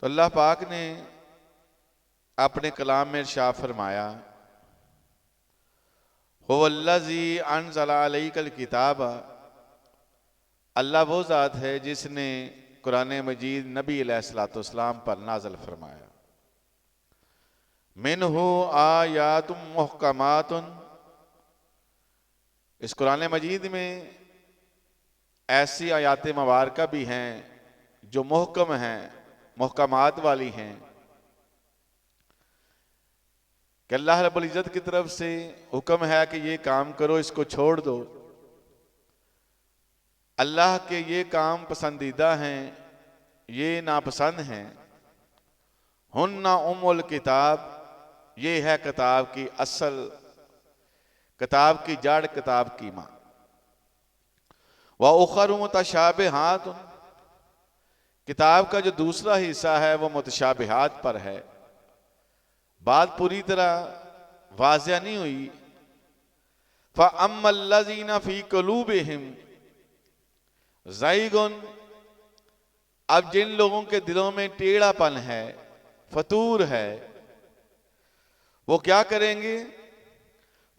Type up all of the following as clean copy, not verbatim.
तो अल्लाह पाक ने अपने कलाम में इरशाद फरमाया, हुवल्लज़ी अनज़ला अलैकल किताब, अल्लाह वो ज़ात है जिसने कुरान मजीद नबी अलैहिस्सलाम पर नाज़िल फरमाया। मिनहु आयातुम मुहकमातुन, इस कुरान मजीद में ऐसी आयात मुबारका भी हैं जो मुहकम हैं, मुहकमात वाली हैं कि अल्लाह रब्बुल इज़्ज़त की तरफ से हुक्म है कि ये काम करो, इसको छोड़ दो। अल्लाह के ये काम पसंदीदा हैं, ये नापसंद हैं। हुन्ना उम्मुल किताब, ये है किताब की असल, किताब की जड़, किताब की माँ। व उखरु मुतशाबिहात, किताब का जो दूसरा हिस्सा है वो मुतशाबिहात पर है। बात पूरी तरह वाज़िया नहीं हुई। फ़अम्मल्लज़ीना फ़ी क़ुलूबिहिम ज़ैग़ुन, अब जिन लोगों के दिलों में टेढ़ापन है, फतूर है, वो क्या करेंगे?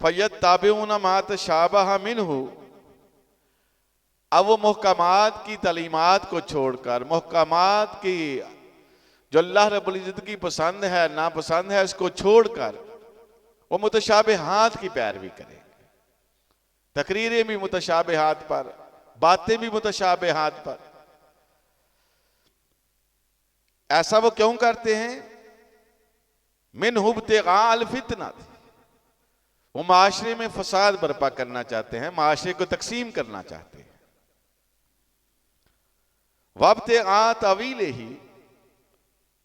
फ़यत्तबिऊना मा तशाबह मिन्हु, अब वो मुहकमात की तालीमात को छोड़कर, मुहकमात की जो अल्लाह रब्बुल इज़्ज़त की पसंद है, नापसंद है, इसको छोड़कर वो मुतशाबिहात की पैरवी करेंगे। तकरीरें भी मुतशाबिहात पर, बातें भी मुतशाबिहात पर। ऐसा वो क्यों करते हैं? मिन्हु इब्तिग़ाअल फितना, वो माशरे में फसाद बर्पा करना चाहते हैं, माशरे को तकसीम करना चाहते हैं। वब्तिग़ा तवीलिही,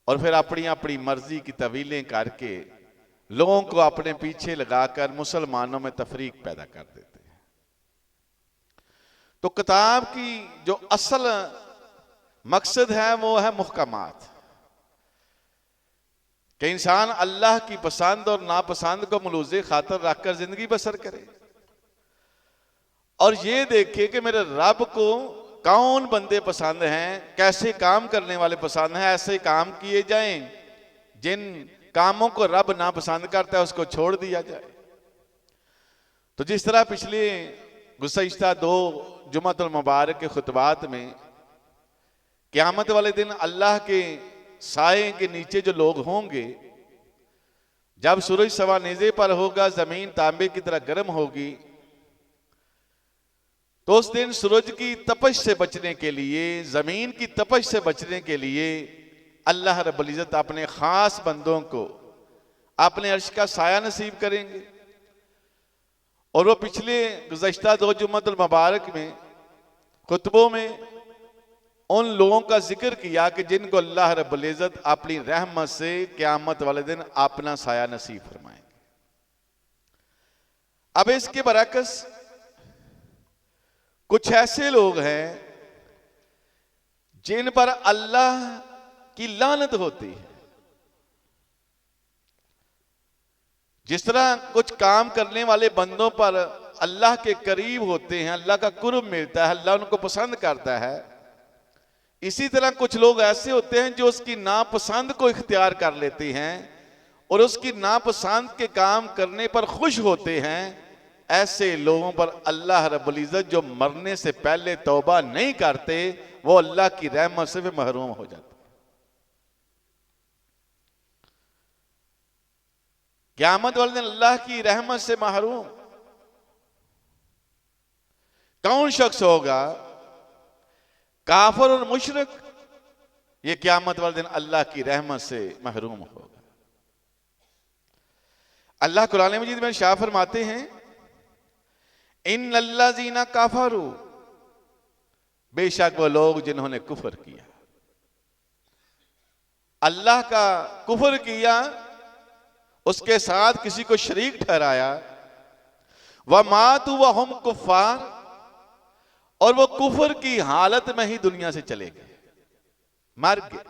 और फिर अपनी अपनी मर्जी की तवीलें करके लोगों को अपने पीछे लगाकर मुसलमानों में तफरीक पैदा कर देते हैं। तो किताब की जो असल मकसद है वो है मुहकमात, कि इंसान अल्लाह की पसंद और नापसंद को मलूज़े खातर रखकर जिंदगी बसर करे और ये देखे कि मेरे रब को कौन बंदे पसंद हैं, कैसे काम करने वाले पसंद हैं, ऐसे काम किए जाएं। जिन कामों को रब ना पसंद करता है उसको छोड़ दिया जाए। तो जिस तरह पिछले गुज़श्ता 2 जुमातुल मुबारक के खुतबात में क़यामत वाले दिन अल्लाह के साए के नीचे जो लोग होंगे, जब सूरज सवा नेज़े पर होगा, जमीन तांबे की तरह गर्म होगी, तो उस दिन सूरज की तपश से बचने के लिए, जमीन की तपश से बचने के लिए अल्लाह रब्बुल इज़्ज़त अपने खास बंदों को अपने अर्श का साया नसीब करेंगे। और वो पिछले गुज़श्ता 2 जुमातुल मुबारक में खुतबों में उन लोगों का जिक्र किया कि जिनको अल्लाह रब्बुल इज़्ज़त अपनी रहमत से क़यामत वाले दिन अपना साया नसीब फरमाएंगे। अब इसके बरअक्स कुछ ऐसे लोग हैं जिन पर अल्लाह की लानत होती है। जिस तरह कुछ काम करने वाले बंदों पर अल्लाह के करीब होते हैं, अल्लाह का कुर्ब मिलता है, अल्लाह उनको पसंद करता है, इसी तरह कुछ लोग ऐसे होते हैं जो उसकी नापसंद को इख्तियार कर लेते हैं और उसकी नापसंद के काम करने पर खुश होते हैं। ऐसे लोगों पर अल्लाह रब्बुल इज़्ज़त जो मरने से पहले तौबा नहीं करते, वो अल्लाह की रहमत से भी महरूम हो जाते। क़यामत वाले दिन अल्लाह की रहमत से महरूम कौन शख्स होगा? काफिर और मुशरिक, ये क़यामत वाले दिन अल्लाह की रहमत से महरूम होगा। अल्लाह कुरान मजीद में इरशाद फरमाते हैं, इन्नल्लज़ीना कफ़रू, बेशक वो लोग जिन्होंने कुफर किया, अल्लाह का कुफर किया, उसके साथ किसी को शरीक ठहराया, व मातू व हम कुफ़ार, और वो कुफर की हालत में ही दुनिया से चले गए, मर गए।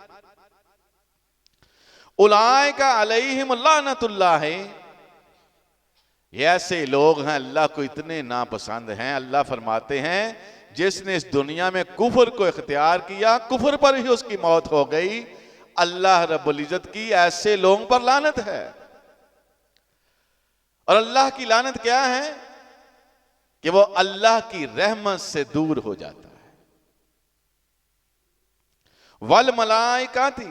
उलाइका अलैहिम लानतुल्लाह, ये ऐसे लोग हैं अल्लाह को इतने नापसंद हैं। अल्लाह फरमाते हैं जिसने इस दुनिया में कुफर को इख्तियार किया, कुफर पर ही उसकी मौत हो गई, अल्लाह रब्बुल इज्जत की ऐसे लोगों पर लानत है। और अल्लाह की लानत क्या है कि वो अल्लाह की रहमत से दूर हो जाता है। वल मलाइकाती,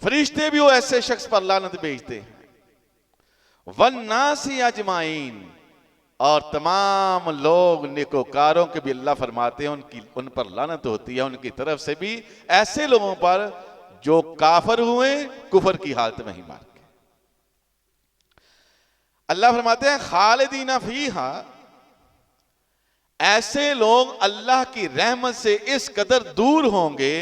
फरिश्ते भी वो ऐसे शख्स पर लानत भेजते हैं। वन्नासी अजमाइन, और तमाम लोग नेकोकारों के भी अल्लाह फरमाते हैं उन पर लानत होती है, उनकी तरफ से भी, ऐसे लोगों पर जो काफर हुए, कुफर की हालत में ही मार के। अल्लाह फरमाते हैं खालिदीना फीहा, ऐसे लोग अल्लाह की रहमत से इस कदर दूर होंगे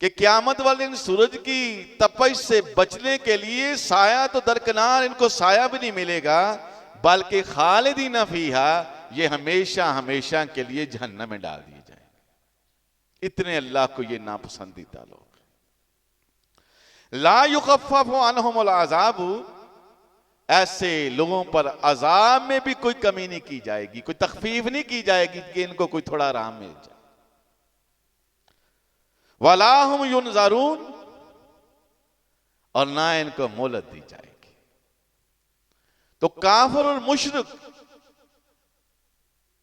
कि क़यामत वाले दिन सूरज की तपश से बचने के लिए साया तो दरकिनार, इनको साया भी नहीं मिलेगा, बल्कि खालिदीना फीहा, ये हमेशा हमेशा के लिए जहन्नम में डाल दिए जाएंगे। इतने अल्लाह को ये नापसंदीदा लोग। ला युखफ़फ़ु अन्हुमुल अज़ाबु, ऐसे लोगों पर अजाब में भी कोई कमी नहीं की जाएगी, कोई तखफीफ नहीं की जाएगी कि इनको कोई थोड़ा आराम मिल जाए। वला हुम युनज़रून, और ना इनको मोहलत दी जाएगी। तो काफिर और मुशरिक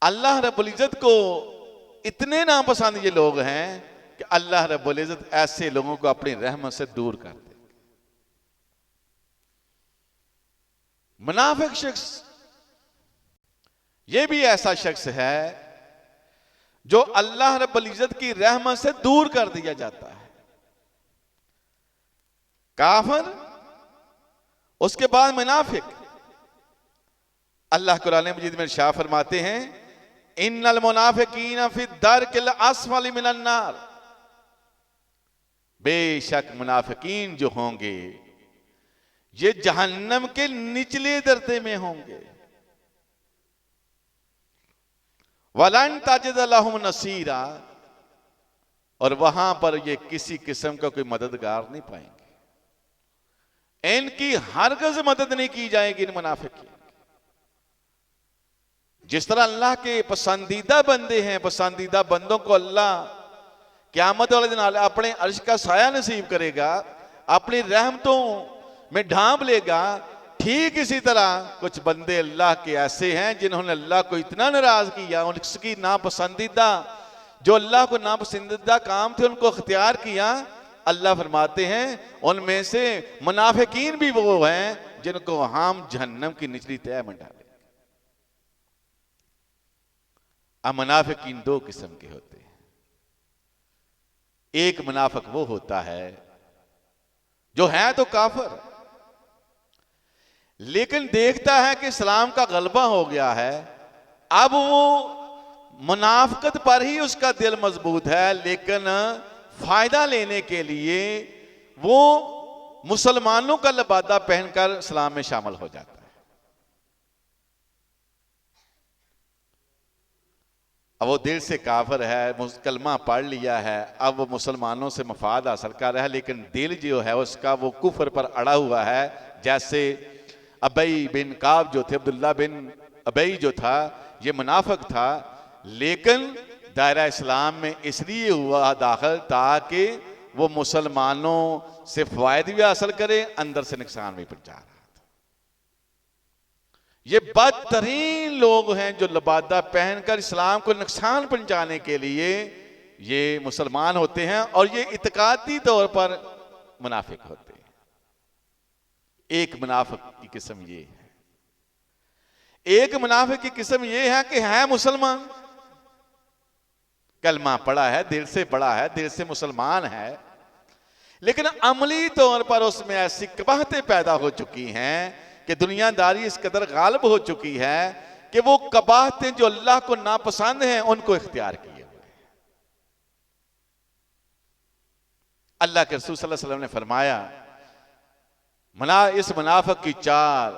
अल्लाह रब्बुल इज्जत को इतने नापसंद ये लोग हैं कि अल्लाह रब्बुल इज्जत ऐसे लोगों को अपनी रहमत से दूर कर दे। मुनाफिक शख्स, ये भी ऐसा शख्स है जो अल्लाह रब्बुल इज्जत की रहमत से दूर कर दिया जाता है। काफिर, उसके बाद मुनाफिक। अल्लाह कुरान मजीद में इरशाद फरमाते हैं इन्नल मुनाफिकीन फी दरकिल अस्फली मिनन नार, बेशक मुनाफिकीन जो होंगे ये जहन्नम के निचले दर्जे में होंगे। वलन तजिद लहुम नसीरा, और वहां पर ये किसी किस्म का कोई मददगार नहीं पाएंगे। इनकी हरगिज़ मदद नहीं की जाएगी इन मुनाफिकीन। जिस तरह अल्लाह के पसंदीदा बंदे हैं, पसंदीदा बंदों को अल्लाह क़यामत वाले दिन अपने अर्श का साया नसीब करेगा, अपनी रहमतों में ढांप लेगा, ठीक इसी तरह कुछ बंदे अल्लाह के ऐसे हैं जिन्होंने अल्लाह को इतना नाराज किया, उसकी नापसंदीदा, जो अल्लाह को नापसंदीदा काम थे उनको अख्तियार किया। अल्लाह फरमाते हैं उनमें से मुनाफिकीन भी वो हैं जिनको हम जहन्नम की निचली तह में डालें। अब मुनाफिकीन दो किस्म के होते हैं। एक मुनाफिक वो होता है जो है तो काफिर, लेकिन देखता है कि इस्लाम का गलबा हो गया है, अब वो मुनाफिकत पर ही उसका दिल मजबूत है, लेकिन फायदा लेने के लिए वो मुसलमानों का लबादा पहनकर इस्लाम में शामिल हो जाता है। अब वो दिल से काफिर है, कलमा पढ़ लिया है, अब वो मुसलमानों से मफाद हासिल कर रहा है, लेकिन दिल जो है उसका वो कुफर पर अड़ा हुआ है। जैसे अबई बिन काब जो थे, अब्दुल्ला बिन अबई जो था, ये मुनाफिक था, लेकिन दायरा इस्लाम में इसलिए हुआ दाखिल ताकि वो मुसलमानों से फायदे भी हासिल करे, अंदर से नुकसान भी पहुंचा रहा था। ये बदतरीन लोग हैं जो लबादा पहनकर इस्लाम को नुकसान पहुंचाने के लिए ये मुसलमान होते हैं, और ये इत्कादी तौर पर मुनाफिक होते हैं। एक मुनाफिक की किस्म ये है। एक मुनाफिक की किस्म ये है कि है मुसलमान, कलमा पढ़ा है, दिल से पढ़ा है, दिल से मुसलमान है, लेकिन अमली तौर पर उसमें ऐसी कबाहतें पैदा हो चुकी हैं कि दुनियादारी इस कदर गालिब हो चुकी है कि वो कबाहतें जो अल्लाह को नापसंद हैं उनको इख्तियार किए हुए हैं। अल्लाह के रसूल सल्लल्लाहु अलैहि वसल्लम ने फरमाया इस मुनाफिक की चार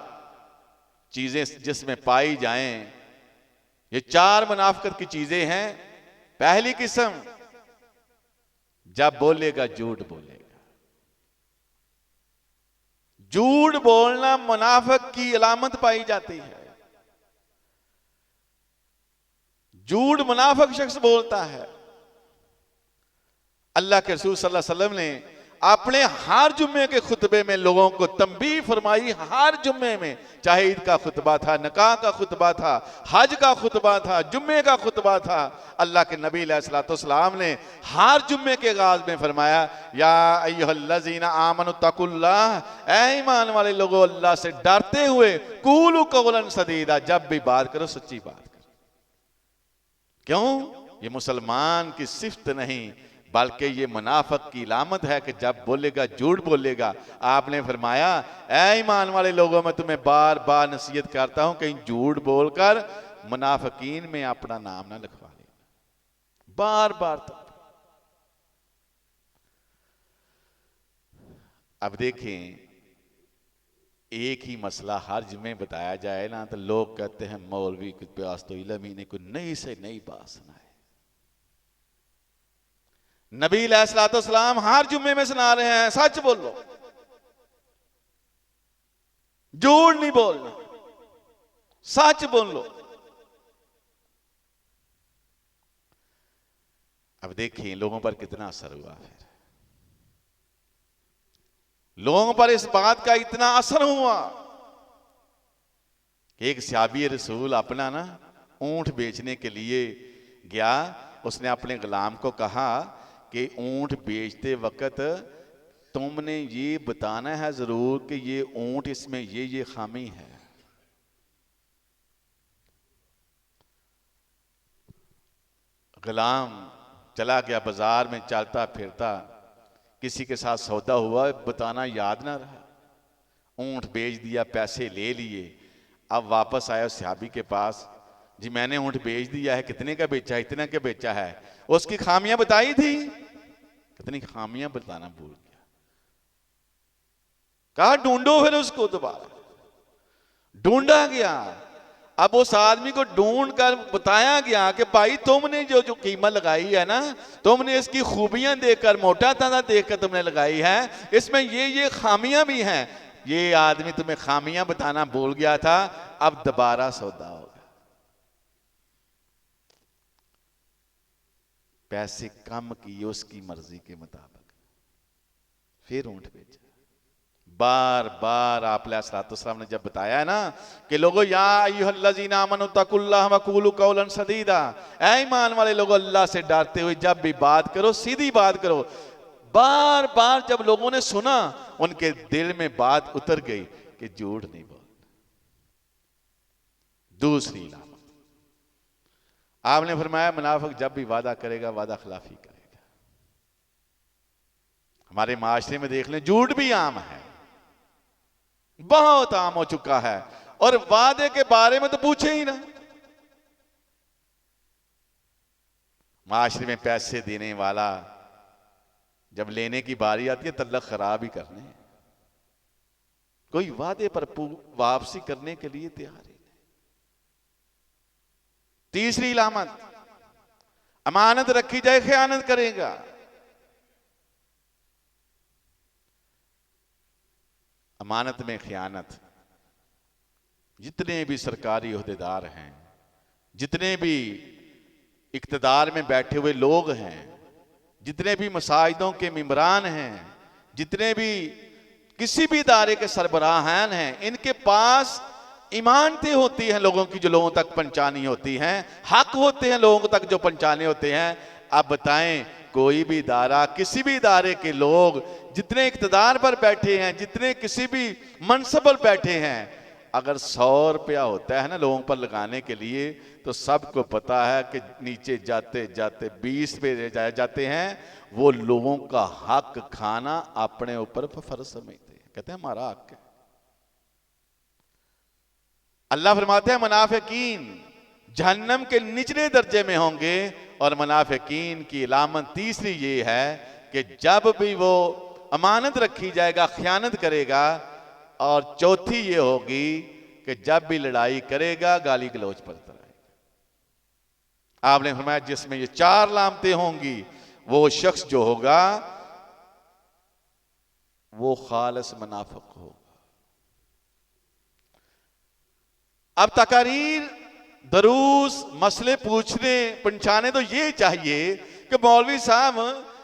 चीजें जिसमें पाई जाएं, ये चार मुनाफिकत की चीजें हैं। पहली किस्म, जब बोलेगा झूठ बोलेगा। झूठ बोलना मुनाफिक की अलामत पाई जाती है। झूठ मुनाफिक शख्स बोलता है। अल्लाह के रसूल सल्लल्लाहु अलैहि वसल्लम ने अपने हर जुम्मे के खुतबे में लोगों को तंबीह फरमाई। हर जुम्मे में, चाहे ईद का खुतबा था, निकाह का खुतबा था, हज का खुतबा था, जुम्मे का खुतबा था, अल्लाह के नबी अलैहिस्सलाम ने हर जुम्मे के आगाज में फरमाया, या अय्युहल्लज़ीना आमनु तकुल्लाह, ऐ ईमान वाले लोगों अल्लाह से डरते हुए कूलू कौलन सदीदा, जब भी बात करो सच्ची बात करो। क्यों? ये मुसलमान की सिफ्त नहीं बल्कि ये मुनाफिक की इलामत है कि जब बोलेगा झूठ बोलेगा। आपने फरमाया, ऐ ईमान वाले लोगों मैं तुम्हें बार बार नसीहत करता हूं कहीं झूठ बोलकर मुनाफिकीन में अपना नाम ना लिखवा ले। बार बार तो अब देखें, एक ही मसला हर जुम्मे बताया जाए ना तो लोग कहते हैं मौलवी के पास तो इल्म ही नहीं, कोई नई से नई बात सुनाए। नबी अलैहिस्सलाम हर जुम्मे में सुना रहे हैं, सच बोलो, झूठ नहीं बोलना, सच बोलो। अब देखिए लोगों पर कितना असर हुआ। फिर लोगों पर इस बात का इतना असर हुआ कि एक सहाबी रसूल अपना ना ऊंट बेचने के लिए गया। उसने अपने गुलाम को कहा कि ऊंट बेचते वक्त तुमने ये बताना है जरूर कि ये ऊंट इसमें ये खामी है। गुलाम चला गया बाजार में, चलता फिरता किसी के साथ सौदा हुआ, बताना याद ना रहा, ऊंट बेच दिया, पैसे ले लिए। अब वापस आया उस सहाबी के पास, जी मैंने ऊंट बेच दिया है, कितने का बेचा है, इतना का बेचा है। उसकी खामियां बताई थी, कितनी खामियां बताना भूल गया। कहा ढूंढो, फिर उसको दोबारा ढूंढा गया। अब उस आदमी को ढूंढ कर बताया गया कि भाई तुमने जो जो कीमत लगाई है ना, तुमने इसकी खूबियां देखकर, मोटा ताजा देखकर तुमने लगाई है, इसमें ये खामियां भी हैं। ये आदमी तुम्हें खामियां बताना भूल गया था, अब दोबारा सौदा होगा। पैसे कम किए उसकी मर्जी के मुताबिक, फिर ऊंट बेचा। बार बार आप अलैहिस्सलाम ने जब बताया ना कि लोगों, या अय्युहल्लज़ीना आमनु तकुल्लाह व कूलू कौलन सदीदा, ऐ ईमान वाले लोगों अल्लाह से डरते हुए जब भी बात करो सीधी बात करो। बार बार जब लोगों ने सुना, उनके दिल में बात उतर गई कि झूठ नहीं बोल। दूसरी इलामत आपने फरमाया, मुनाफिक जब भी वादा करेगा वादा खिलाफी करेगा। हमारे माशरे में देख लें, झूठ भी आम है, बहुत आम हो चुका है, और वादे के बारे में तो पूछे ही ना। माशरे में पैसे देने वाला जब लेने की बारी आती है तल्लक खराब ही करने, कोई वादे पर वापसी करने के लिए तैयार ही नहीं। तीसरी इलामत, अमानत रखी जाए खयानत करेगा। अमानत में खयानत, जितने भी सरकारी ओहदेदार हैं, जितने भी इक्तदार में बैठे हुए लोग हैं, जितने भी मसाजिदों के मेंबरान हैं, जितने भी किसी भी इदारे के सरबराहान हैं, इनके पास इमानतें होती हैं लोगों की जो लोगों तक पहुंचानी होती हैं, हक होते हैं लोगों तक जो पहुंचाने होते हैं। अब बताएं, कोई भी इदारा, किसी भी इदारे के लोग जितने इक्तदार पर बैठे हैं, जितने किसी भी मनसब पर बैठे हैं, अगर 100 रुपया होता है ना लोगों पर लगाने के लिए, तो सबको पता है कि नीचे जाते जाते 20 रुपये जाते हैं। वो लोगों का हक खाना अपने ऊपर फर्ज समझते हैं, कहते हैं हमारा हक है। अल्लाह फरमाते हैं मुनाफिकीन जहन्नम के निचले दर्जे में होंगे। और मुनाफिकीन की इलामत तीसरी ये है कि जब भी वो अमानत रखी जाएगा खयानत करेगा। और चौथी ये होगी कि जब भी लड़ाई करेगा गाली गलौज पड़ता रहेगा। आपने फरमाया जिसमें ये 4 लामतें होंगी वो शख्स जो होगा वो खालिस मुनाफिक होगा। अब तकारीर, दरूस, मसले पूछने पहुंचाने तो ये चाहिए कि मौलवी साहब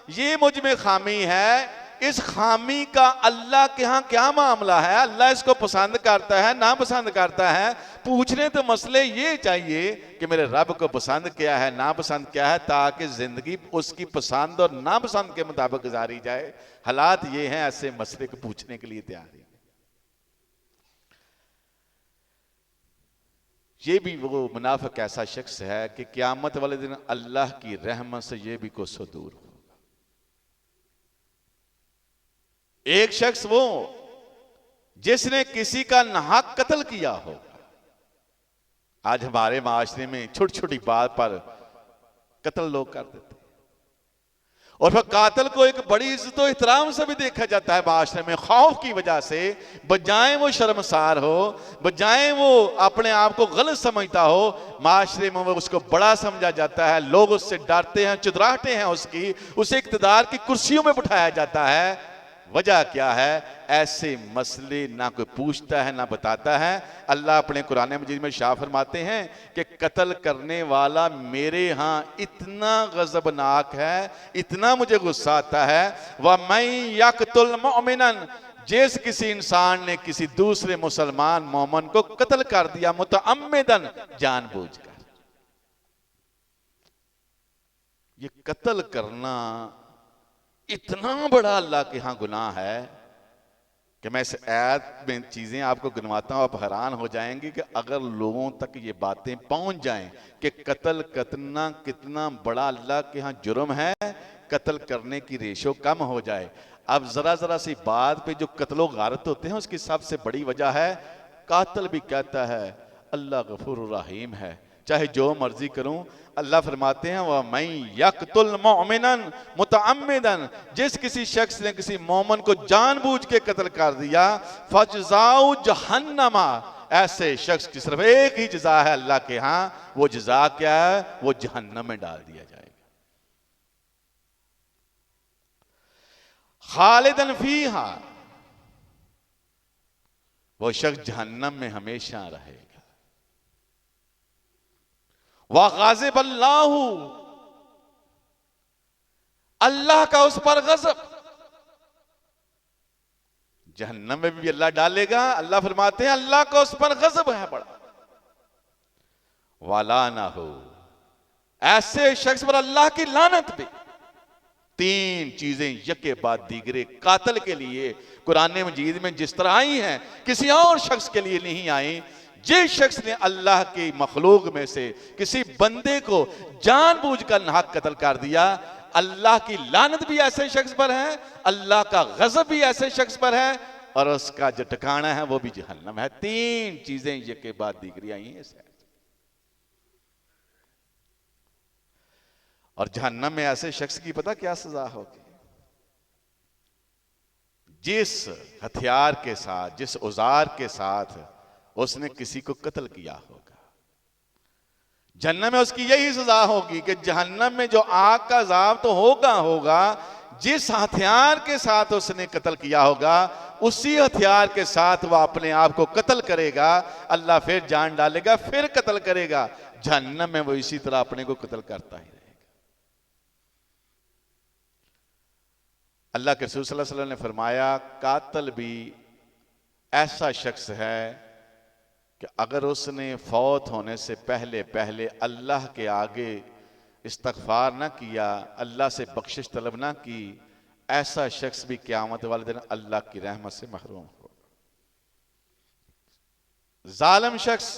ये मुझ में खामी है, इस खामी का अल्लाह के यहाँ क्या मामला है, अल्लाह इसको पसंद करता है ना पसंद करता है। पूछने तो मसले ये चाहिए कि मेरे रब को पसंद क्या है, ना पसंद क्या है, ताकि जिंदगी उसकी पसंद और नापसंद के मुताबिक गुजारी जाए। हालात ये हैं, ऐसे मसले को पूछने के लिए तैयार है। ये भी वो मुनाफिक ऐसा शख्स है कि क़यामत वाले दिन अल्लाह की रहमत से ये भी कोसों दूर हो। एक शख्स वो जिसने किसी का नाहक कत्ल किया होगा। आज हमारे माशरे में छोटी छोटी बात पर कत्ल लोग कर देते हैं, और फिर कातिल को एक बड़ी इज्जत और एहतराम से भी देखा जाता है माशरे में। खौफ की वजह से बजाय वो शर्मसार हो, बजाय वो अपने आप को गलत समझता हो, माशरे में वो उसको बड़ा समझा जाता है। लोग उससे डरते हैं, चुदराहटे हैं उसकी, उसे इक़्तिदार की कुर्सियों में बिठाया जाता है। वजह क्या है? ऐसे मसले ना कोई पूछता है ना बताता है। अल्लाह अपने कुरान मजीद में शाह फरमाते हैं कि कत्ल करने वाला मेरे यहाँ इतना गजबनाक है, इतना मुझे गुस्सा आता है। व मैं यक़तुल मुमिनन, जिस किसी इंसान ने किसी दूसरे मुसलमान मोमिन को कत्ल कर दिया मुतअम्मिदन, जानबूझकर। ये कत्ल करना इतना बड़ा अल्लाह के यहां गुनाह है कि मैं इस आयत में चीजें आपको गिनवाता हूं, आप हैरान हो जाएंगे कि अगर लोगों तक ये बातें पहुंच जाएं कि कत्ल करना कितना बड़ा अल्लाह के यहां जुर्म है, कत्ल करने की रेशो कम हो जाए। अब जरा जरा सी बात पे जो कत्लो गारत होते हैं, उसकी सबसे बड़ी वजह है कातिल भी कहता है अल्लाह गफूर रहीम है, चाहे जो मर्जी करूं। अल्लाह फरमाते हैं वह मैं यक़तुल मुमिनन मुतअम्मिदन, जिस किसी शख्स ने किसी मोमिन को जानबूझ के कत्ल कर दिया, फजजाउ जहन्नमा, ऐसे शख्स की सिर्फ एक ही जजा है अल्लाह के यहां। वो जजा क्या है? वो जहन्नम में डाल दिया जाएगा, खालिदन फीहा, वो शख्स जहन्नम में हमेशा रहेगा। वग़ज़िब अल्लाहु, अल्लाह का उस पर गज़ब, जहन्नम में भी अल्लाह डालेगा। अल्लाह फरमाते हैं अल्लाह का उस पर गज़ब है बड़ा। वलानहु, ऐसे शख्स पर अल्लाह की लानत भी। तीन चीजें यके बाद दीगरे कातिल के लिए कुरान मजीद में जिस तरह आई हैं, किसी और शख्स के लिए नहीं आई। जिस शख्स ने अल्लाह की मखलूक में से किसी बंदे को जानबूझकर नाहक कत्ल कर दिया, अल्लाह की लानत भी ऐसे शख्स पर है, अल्लाह का गजब भी ऐसे शख्स पर है, और उसका जो ठिकाना है वो भी जहन्नम है। तीन चीजें यके बाद दीगरी आई हैं। और जहन्नम में ऐसे शख्स की पता क्या सजा होगी? जिस हथियार के साथ, जिस औजार के साथ उसने किसी को कत्ल किया होगा, जहन्नम में उसकी यही सजा होगी कि जहन्नम में जो आग का अज़ाब तो होगा, जिस हथियार के साथ उसने कत्ल किया होगा, उसी हथियार के साथ वह अपने आप को कत्ल करेगा। अल्लाह फिर जान डालेगा, फिर कत्ल करेगा। जहन्नम में वो इसी तरह अपने को कत्ल करता ही रहेगा। अल्लाह के रसूल सल्लल्लाहु अलैहि वसल्लम ने फरमाया, कातिल भी ऐसा शख्स है कि अगर उसने फौत होने से पहले पहले अल्लाह के आगे इस्तगफार ना किया, अल्लाह से बख्शिश तलब ना की, ऐसा शख्स भी क़यामत वाले दिन अल्लाह की रहमत से महरूम होगा। जालिम शख्स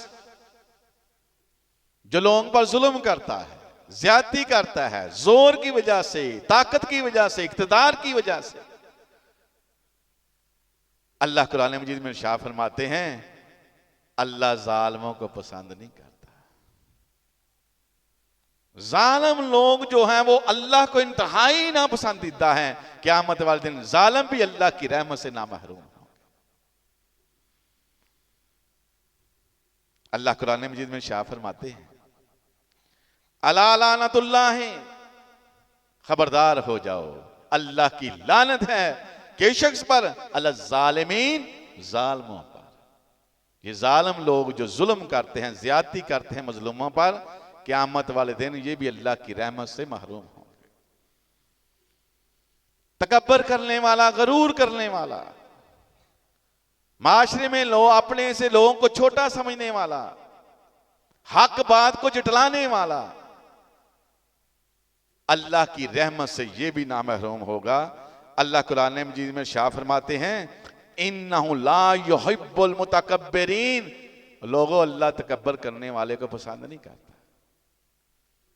जो लोगों पर जुल्म करता है, ज्यादती करता है, जोर की वजह से, ताकत की वजह से, इख्तिदार की वजह से, अल्लाह कुरान मजीद में इरशाद फरमाते हैं अल्लाह जालिमों को पसंद नहीं करता। जालिम लोग जो हैं वो अल्लाह को इंतहाई नापसंदीदा हैं। क़यामत वाले दिन जालिम भी अल्लाह की रहमत से नामहरूम होंगे। अल्लाह कुरान मजीद में इरशाद फरमाते हैं अला लानतुल्लाह, खबरदार हो जाओ, अल्लाह की लानत है किस शख्स पर? अला ज़ालिमीन, जालिमों पर। ये जालिम लोग जो जुल्म करते हैं, ज्यादती करते हैं मजलूमों पर, क़यामत वाले दिन ये भी अल्लाह की रहमत से महरूम होंगे। तकब्बर करने वाला, गरूर करने वाला, माशरे में अपने से लोगों को छोटा समझने वाला, हक बात को जुटलाने वाला, अल्लाह की रहमत से यह भी ना महरूम होगा। अल्लाह कुरान मजीद में शाह फरमाते हैं, इन्नहु ला युहिब्बुल मुतकब्बिरीन, लोगों अल्लाह तकब्बर करने वाले को पसंद नहीं करता।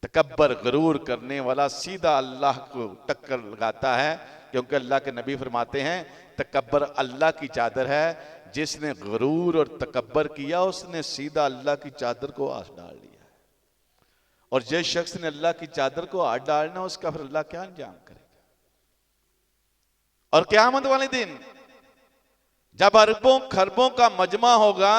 तकब्बर गरूर करने वाला सीधा अल्लाह को टक्कर लगाता है, क्योंकि अल्लाह के नबी फरमाते हैं तकब्बर अल्लाह की चादर है, जिसने गरूर और तकब्बर किया उसने सीधा अल्लाह की चादर को हाथ डाल लिया। और जिस शख्स ने अल्लाह की चादर को हाथ डालना, उसका फिर अल्लाह क्या अंजाम करेगा। और क़यामत वाले दिन जब अरबों खरबों का मजमा होगा,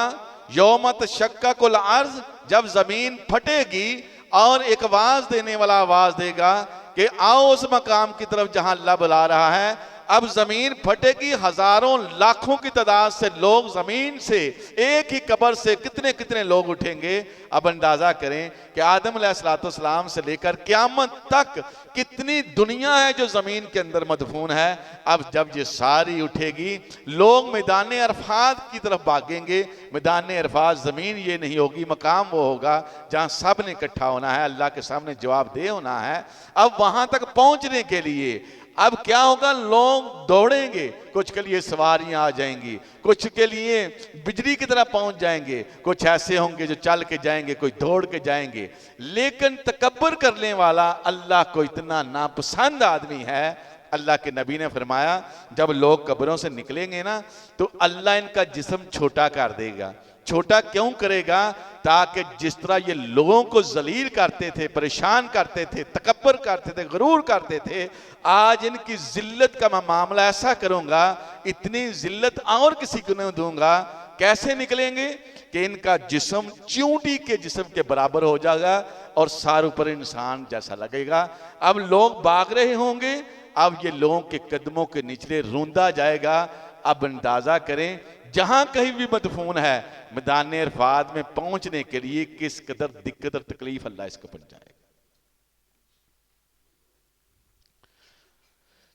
यौमत शक्का कुल अर्ज, जब जमीन फटेगी और एक आवाज देने वाला आवाज देगा कि आओ उस मकाम की तरफ जहां अल्लाह बुला रहा है। अब जमीन फटेगी, हजारों लाखों की तादाद से लोग जमीन से, एक ही कब्र से कितने कितने लोग उठेंगे। अब अंदाजा करें कि आदम अलैहिस्सलाम से लेकर क़यामत तक कितनी दुनिया है जो जमीन के अंदर मदफून है। अब जब ये सारी उठेगी, लोग मैदान अरफात की तरफ भागेंगे। मैदान अरफात जमीन ये नहीं होगी, मकाम वो होगा जहां सब ने इकट्ठा होना है, अल्लाह के सामने जवाबदेह होना है। अब वहां तक पहुंचने के लिए अब क्या होगा, लोग दौड़ेंगे, कुछ के लिए सवारियां आ जाएंगी, कुछ के लिए बिजली की तरह पहुंच जाएंगे, कुछ ऐसे होंगे जो चल के जाएंगे, कोई दौड़ के जाएंगे। लेकिन तकब्बर करने वाला अल्लाह को इतना नापसंद आदमी है। अल्लाह के नबी ने फरमाया, जब लोग कब्रों से निकलेंगे ना, तो अल्लाह इनका जिस्म छोटा कर देगा। छोटा क्यों करेगा? ताकि जिस तरह ये लोगों को जलील करते थे, परेशान करते थे, तकब्बर करते थे, गरूर करते थे, आज इनकी जिल्लत का मैं मामला ऐसा करूंगा, इतनी जिल्लत और किसी को नहीं दूंगा। कैसे निकलेंगे कि इनका जिस्म चींटी के जिस्म के बराबर हो जाएगा और सार ऊपर इंसान जैसा लगेगा। अब लोग भाग रहे होंगे, अब ये लोगों के कदमों के निचले रूंधा जाएगा। अब अंदाजा करें, जहां कहीं भी मदफून है, मैदान अरफात में पहुंचने के लिए किस कदर दिक्कत और तकलीफ अल्लाह इसको पहुंचाएगा।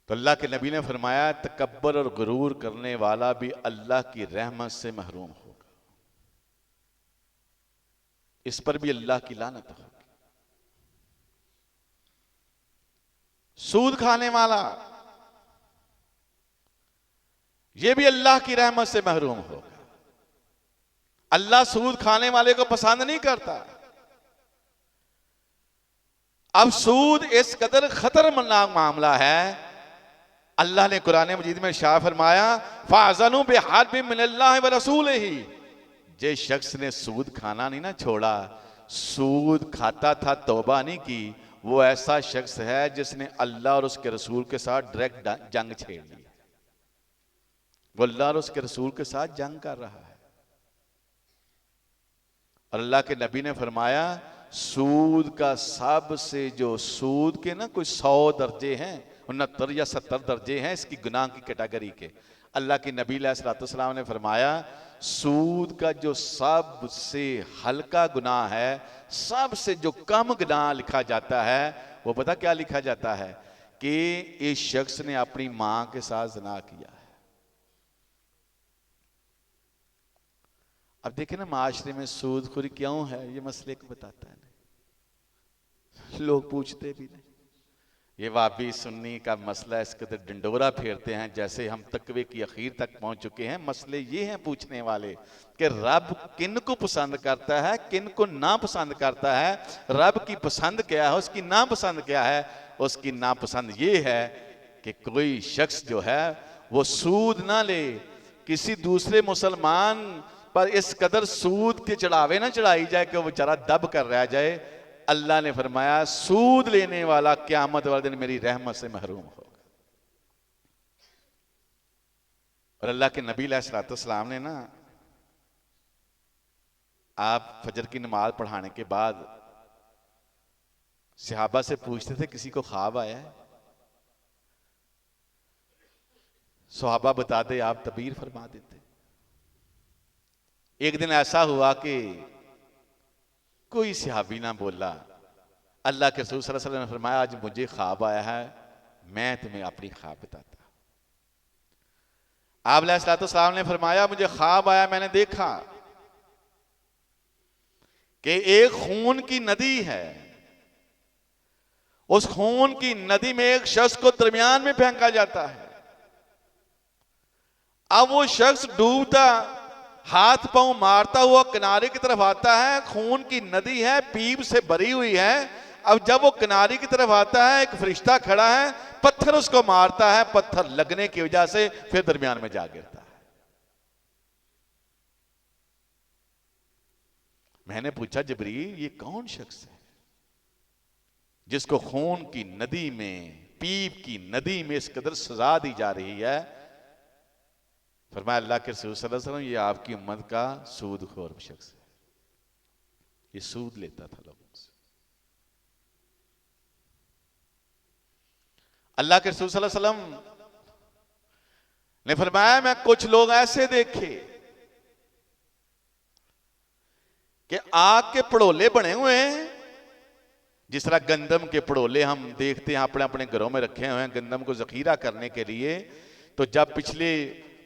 तो अल्लाह के नबी ने फरमाया, तकब्बर और गुरूर करने वाला भी अल्लाह की रहमत से महरूम होगा, इस पर भी अल्लाह की लानत होगी। सूद खाने वाला, यह भी अल्लाह की रहमत से महरूम होगा। अल्लाह सूद खाने वाले को पसंद नहीं करता। अब सूद इस कदर खतरनाक मामला है, अल्लाह ने कुरान मजीद में शाह फरमाया, फाज़नु बिहर्बिम मिनल्लाहि व रसूलिही। जिस शख्स ने सूद खाना नहीं ना छोड़ा, सूद खाता था, तौबा नहीं की, वो ऐसा शख्स है जिसने अल्लाह और उसके रसूल के साथ डायरेक्ट जंग छेड़ ली। वो अल्लाह और उसके रसूल के साथ जंग कर रहा है। और अल्लाह के नबी ने फरमाया, सूद का सबसे, जो सूद के ना कोई 100 दर्जे हैं, 69 या 70 दर्जे हैं इसकी गुनाह की कैटेगरी के। अल्लाह के नबी अलैहिस्सलाम ने फरमाया, सूद का जो सबसे हल्का गुनाह है, सबसे जो कम गुनाह लिखा जाता है, वो पता क्या लिखा जाता है? कि इस शख्स ने अपनी मां के साथ ज़िना किया है। अब देखें ना, माशरे में सूदखोरी क्यों है, ये मसले को बताता है नहीं। लोग पूछते भी नहीं। ये वाबी सुन्नी का मसला, इसके तो डंडोरा फेरते हैं जैसे हम तकवे की आखिर तक पहुंच चुके हैं। मसले ये हैं पूछने वाले कि रब किन को पसंद करता है, किन को ना पसंद करता है, रब की पसंद क्या है, उसकी नापसंद क्या है। उसकी नापसंद ये है कि कोई शख्स जो है वो सूद ना ले, किसी दूसरे मुसलमान पर इस कदर सूद के चढ़ावे ना चढ़ाई जाए कि वो बेचारा दब कर रह जाए। अल्लाह ने फरमाया, सूद लेने वाला क़यामत वाले दिन मेरी रहमत से महरूम होगा। और अल्लाह के नबी अलैहिस्सलाम ने ना, आप फजर की नमाज पढ़ाने के बाद सहाबा से पूछते थे, किसी को ख्वाब आया है? सहाबा बता दे, आप तबीर फरमा देते। एक दिन ऐसा हुआ कि कोई सहाबी ना बोला। अल्लाह के रसूल सल्लल्लाहु अलैहि वसल्लम ने फरमाया, आज मुझे ख्वाब आया है, मैं तुम्हें अपनी ख्वाब बताता। आप अलैहिस्सलाम ने फरमाया मुझे ख्वाब आया, मैंने देखा कि एक खून की नदी है, उस खून की नदी में एक शख्स को दरमियान में फेंका जाता है। अब वो शख्स डूबता, हाथ पांव मारता हुआ किनारे की तरफ आता है। खून की नदी है, पीप से भरी हुई है। अब जब वो किनारे की तरफ आता है, एक फरिश्ता खड़ा है, पत्थर उसको मारता है। पत्थर लगने की वजह से फिर दरमियान में जा गिरता है। मैंने पूछा जिब्रील ये कौन शख्स है जिसको खून की नदी में, पीप की नदी में इस कदर सजा दी जा रही है? फरमाया अल्लाह के रसूल सल्लल्लाहु अलैहि वसल्लम ये आपकी उम्मत का सूदखोर शख्स है, ये सूद लेता था लोगों से। अल्लाह के रसूल सल्लल्लाहु अलैहि वसल्लम ने फरमाया मैं कुछ लोग ऐसे देखे कि आग के पड़ोले बने हुए हैं, जिस तरह गंदम के पड़ोले हम देखते हैं अपने अपने घरों में रखे हुए हैं गंदम को जखीरा करने के लिए। तो जब पिछले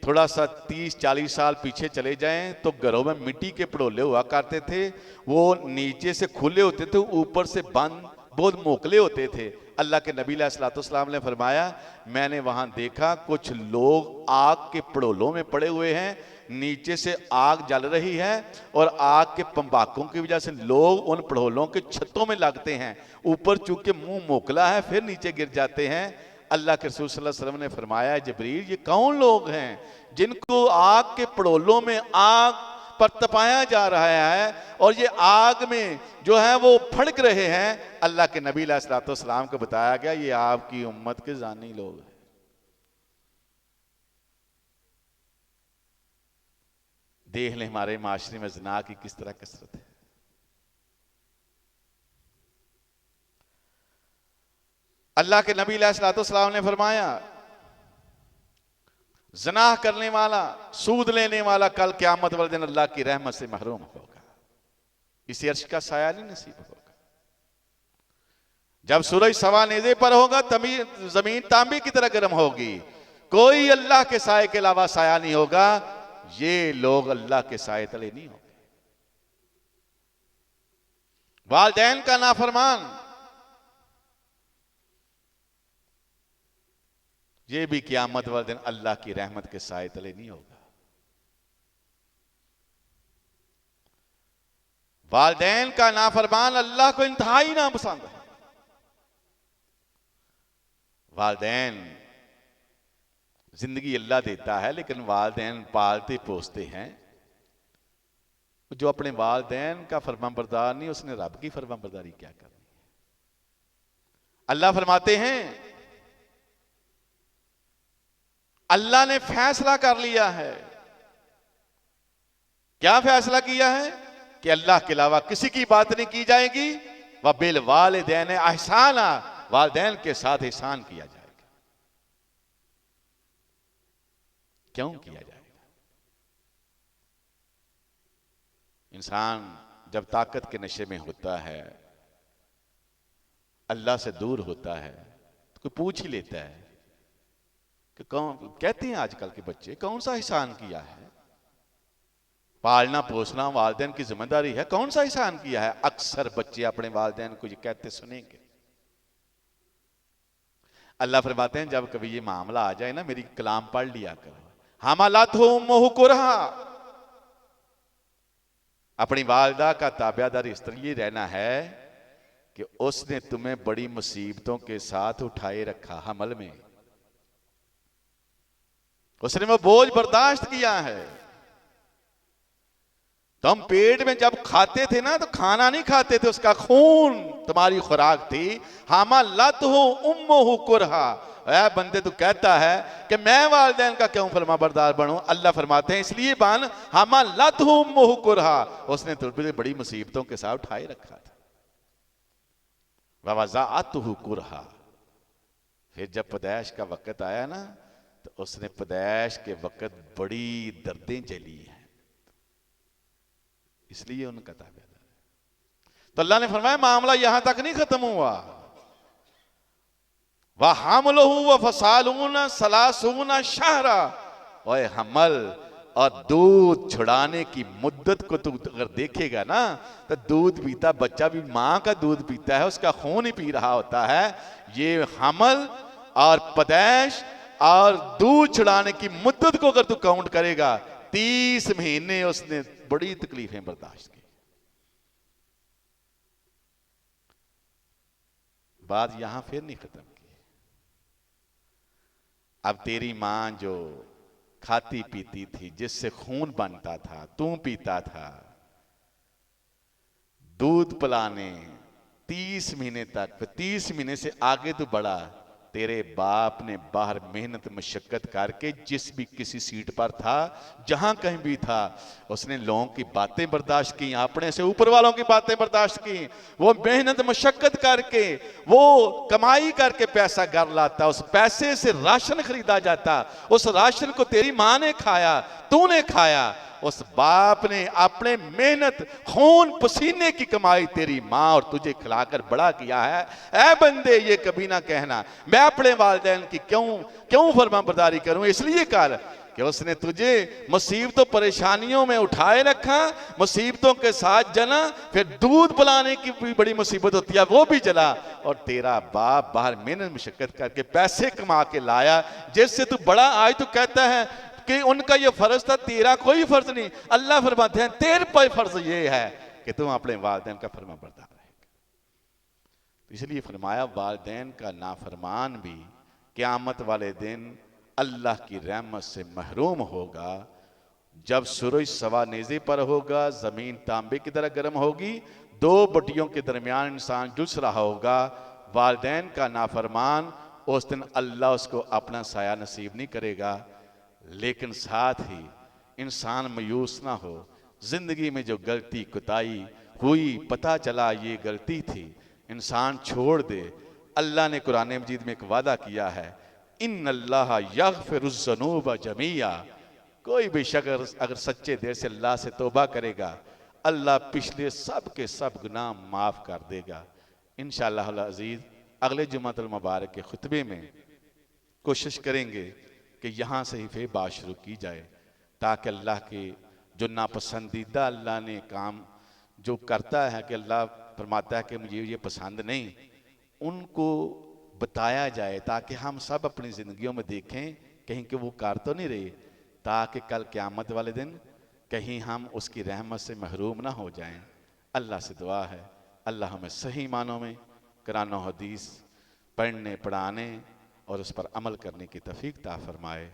थोड़ा सा 30-40 साल पीछे चले जाएं तो घरों में मिट्टी के पड़ोले हुआ करते थे। वो नीचे से खुले होते थे, ऊपर से बंद, बहुत मोकले होते थे। अल्लाह के नबी अलैहिस्सलाम ने फरमाया मैंने वहां देखा कुछ लोग आग के पड़ोलों में पड़े हुए हैं, नीचे से आग जल रही है और आग के पंबाकों की वजह से लोग उन पड़ोलों के छतों में लगते हैं। ऊपर चूंकि मुंह मोकला है फिर नीचे गिर जाते हैं। अल्लाह के रसूल सल्लल्लाहु अलैहि वसल्लम ने फरमाया जिब्रील ये कौन लोग हैं जिनको आग के पड़ोलों में आग पर तपाया जा रहा है और ये आग में जो है वो फड़क रहे हैं? अल्लाह के नबी अलैहिस्सलाम को बताया गया ये आपकी उम्मत के जानी लोग हैं। देख लें हमारे माशरे में ज़िना की किस तरह कसरत है। अल्लाह के नबी अलैहिस्सलाम ने फरमाया ज़िना करने वाला, सूद लेने वाला कल क़यामत वाले दिन अल्लाह की रहमत से महरूम होगा, इसे अर्श का साया नहीं नसीब होगा। जब सूरज सवा नेज़े पर होगा तभी जमीन तांबे की तरह गर्म होगी, कोई अल्लाह के साये के अलावा साया नहीं होगा। ये लोग अल्लाह के साये तले नहीं होंगे। वालिदैन का नाफरमान, ये भी क़यामत वाले दिन अल्लाह की रहमत के साये तले नहीं होगा। वालिदैन का नाफरमान अल्लाह को इंतहाई नापसंद है। वालिदैन जिंदगी अल्लाह देता है लेकिन वालिदैन पालते पोसते हैं। जो अपने वालिदैन का फरमाबरदार नहीं उसने रब की फरमाबरदारी क्या करनी है? अल्लाह फरमाते हैं अल्लाह ने फैसला कर लिया है। क्या फैसला किया है? कि अल्लाह के अलावा किसी की बात नहीं की जाएगी। व बिल वालिदैन एहसाना, वालिदैन के साथ एहसान किया जाएगा। क्यों किया जाएगा? इंसान जब ताकत के नशे में होता है, अल्लाह से दूर होता है, तो कोई पूछ ही लेता है कि कौन, कहते हैं आजकल के बच्चे कौन सा एहसान किया है? पालना पोसना वालिदैन की जिम्मेदारी है, कौन सा एहसान किया है? अक्सर बच्चे अपने वालिदैन को ये कहते सुनेंगे। अल्लाह फरमाते हैं जब कभी ये मामला आ जाए ना मेरी कलाम पढ़ लिया करो। हमालतहु उम्मुहु कुरहा, अपनी वालिदा का ताबेदार इसलिए रहना है कि उसने तुम्हें बड़ी मुसीबतों के साथ उठाए रखा, हमल में उसने वो बोझ बर्दाश्त किया है। तुम पेट में जब खाते थे ना तो खाना नहीं खाते थे, उसका खून तुम्हारी खुराक थी। हमालतहु उम्मुहु कुरहा, ऐ बंदे तू कहता है कि मैं वालिदैन का क्यों फरमाबरदार बनूं? अल्लाह फरमाते हैं इसलिए बन, हमालतहु उम्मुहु कुरहा, उसने तुझे बड़ी मुसीबतों के साथ उठाए रखा था। ववज़अतहु कुरहा, फिर जब पैदाइश का वक्त आया ना तो उसने पैदाइश के वक्त बड़ी दर्दें झेली हैं, इसलिए उनका ताबेदार है। तो अल्लाह ने फरमाया मामला यहां तक नहीं खत्म हुआ। वह हमलहू व फसालून सलासून शहरा। ओए हमल और दूध छुड़ाने की मुद्दत को तू अगर देखेगा ना, तो दूध पीता बच्चा भी मां का दूध पीता है, उसका खून ही पी रहा होता है। ये हमल और पैदाइश और दूध छुड़ाने की मुद्दत को अगर तू काउंट करेगा, 30 महीने उसने बड़ी तकलीफें बर्दाश्त की। बात यहां फिर नहीं खत्म की। अब तेरी मां जो खाती पीती थी, जिससे खून बनता था, तू पीता था, दूध पिलाने 30 महीने तक, फिर 30 महीने से आगे तो बढ़ा, तेरे बाप ने बाहर मेहनत मशक्कत करके जिस भी किसी सीट पर था, जहां कहीं भी था, उसने लोगों की बातें बर्दाश्त की, अपने से ऊपर वालों की बातें बर्दाश्त की। वो मेहनत मशक्कत करके, वो कमाई करके पैसा घर लाता, उस पैसे से राशन खरीदा जाता, उस राशन को तेरी मां ने खाया, तूने खाया। उस बाप ने अपने मेहनत खून पसीने की कमाई तेरी मां और तुझे खिलाकर बड़ा किया है। ऐ बंदे, ये कभी ना कहना मैं अपने वालिदैन की क्यों फरमाबरदारी करूं। इसलिए कर कि उसने तुझे मुसीबतों परेशानियों में उठाए रखा, मुसीबतों के साथ जना, फिर दूध पिलाने की भी बड़ी मुसीबत होती है, वो भी जला। और तेरा बाप बाहर मेहनत मशक्कत करके पैसे कमा के लाया, जिससे तू बड़ा आज तू कहता है कि उनका ये फर्ज था, तेरा कोई फर्ज नहीं। अल्लाह फरमाते हैं तेरे पर फर्ज ये है कि तुम अपने वालिदैन का फरमाबरदार रहेगा। इसलिए फरमाया वालिदैन का नाफरमान भी क़यामत वाले दिन अल्लाह की रहमत से महरूम होगा। जब सूरज सवा नेज़े पर होगा, जमीन तांबे की तरह गर्म होगी, दो बटियों के दरमियान इंसान जुस रहा होगा, वालिदैन का नाफरमान उस दिन अल्लाह उसको अपना साया नसीब नहीं करेगा। लेकिन साथ ही इंसान मायूस ना हो, जिंदगी में जो गलती कुताई हुई, पता चला ये गलती थी, इंसान छोड़ दे। अल्लाह ने कुरान मजीद में एक वादा किया है, इन्नल्लाह यग़फ़िरुज़्ज़ुनूब जमीआ। कोई भी शख्स अगर सच्चे दिल से अल्लाह से तौबा करेगा, अल्लाह पिछले सब के सब गुनाह माफ कर देगा। इंशाअल्लाह अज़ीज़ अगले जुमातुल मुबारक के खुतबे में कोशिश करेंगे कि यहाँ से ही फिर बात शुरू की जाए, ताकि अल्लाह के जो नापसंदीदा अल्लाह ने काम जो करता है, कि अल्लाह फरमाता है कि मुझे ये पसंद नहीं, उनको बताया जाए, ताकि हम सब अपनी ज़िंदगियों में देखें कहीं कि वो कर तो नहीं रहे, ताकि कल क़यामत वाले दिन कहीं हम उसकी रहमत से महरूम ना हो जाएं। अल्लाह से दुआ है अल्लाह हमें सही मानों में कुरान और हदीस पढ़ने, पढ़ाने और उस पर अमल करने की तौफीक अता फरमाए।